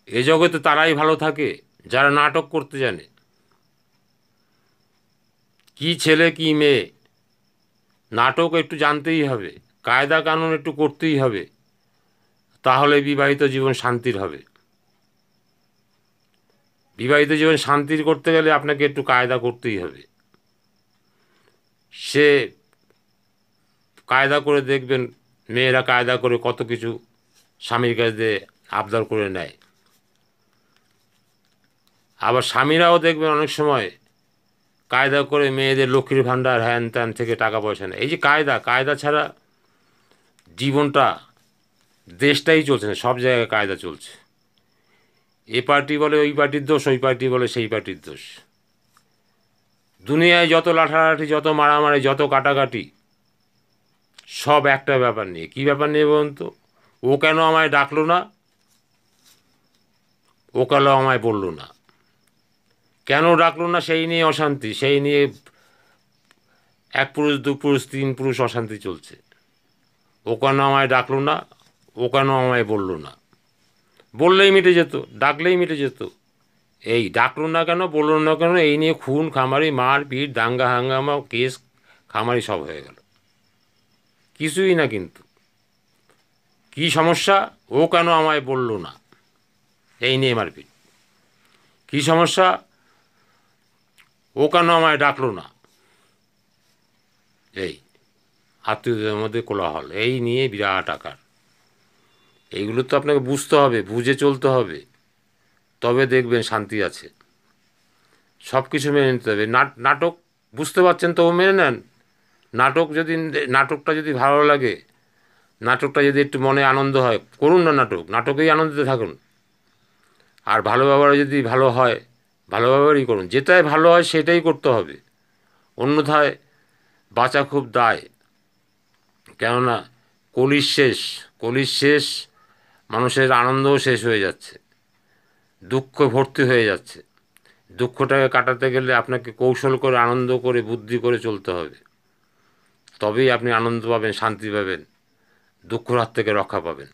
এ জগতে তারাই ভালো থাকে যারা নাটক করতে জানে। কি ছেলে কি মেয়ে, নাটক একটু জানতেই হবে, কায়দা কানুন একটু করতেই হবে, তাহলে বিবাহিত জীবন শান্তির হবে। বিবাহিত জীবন শান্তির করতে গেলে আপনাকে একটু কায়দা করতেই হবে। সে কায়দা করে দেখবেন, মেয়েরা কায়দা করে কত কিছু স্বামীর কাছে আবদার করে নেয়। আবার স্বামীরাও দেখবেন অনেক সময় কায়দা করে মেয়েদের লক্ষ্মীর ভাণ্ডার হ্যান ত্যান থেকে টাকা পয়সা নেয়। এই যে কায়দা, কায়দা ছাড়া জীবনটা, দেশটাই চলছে না, সব জায়গায় কায়দা চলছে। এ পার্টি বলে ওই পার্টির দোষ, ওই পার্টি বলে সেই পার্টির দোষ। দুনিয়ায় যত লাঠালাঠি, যত মারামারি, যত কাটাকাটি, সব একটা ব্যাপার নিয়ে। কী ব্যাপার নিয়ে বলুন তো? ও কেন আমায় ডাকলো না, ও কেন আমায় বললো না, কেন ডাকলো না সেই নিয়ে অশান্তি, সেই নিয়ে এক পুরুষ দু পুরুষ তিন পুরুষ অশান্তি চলছে। ও কেন আমায় ডাকলো না, ও কেন আমায় বললো না, বললেই মিটে যেত, ডাকলেই মিটে যেত। এই ডাকলো না কেন, বললো না কেন, এই নিয়ে খুন খামারি, মার পিট, দাঙ্গা হাঙ্গামা, কেস খামারি সব হয়ে গেল। কিছুই না কিন্তু। কি সমস্যা? ও কেন আমায় বললো না, এই নিয়ে মারপিট। কি সমস্যা? ও কেন আমায় ডাকলো না, এই আত্মীয়দের মধ্যে কোলাহল, এই নিয়ে বিরাট আকার। এইগুলো তো আপনাকে বুঝতে হবে, বুঝে চলতে হবে, তবে দেখবেন শান্তি আছে। সব কিছু মেনে নিতে হবে। নাটক বুঝতে পারছেন তো, ও মেনে নেন। নাটক যদি, নাটকটা যদি ভালো লাগে, নাটকটা যদি একটু মনে আনন্দ হয়, করুন না নাটক, নাটকেই আনন্দিত থাকুন। আর ভালো ব্যবহার যদি ভালো হয়, ভালো ব্যবহারই করুন। যেটাই ভালো হয় সেটাই করতে হবে, অন্যথায় বাঁচা খুব দায়। কেননা কলির শেষ, কলির শেষ, মানুষের আনন্দও শেষ হয়ে যাচ্ছে, দুঃখ ভর্তি হয়ে যাচ্ছে। দুঃখটাকে কাটাতে গেলে আপনাকে কৌশল করে, আনন্দ করে, বুদ্ধি করে চলতে হবে। তবেই আপনি আনন্দ পাবেন, শান্তি পাবেন, দুঃখের হাত থেকে রক্ষা পাবেন।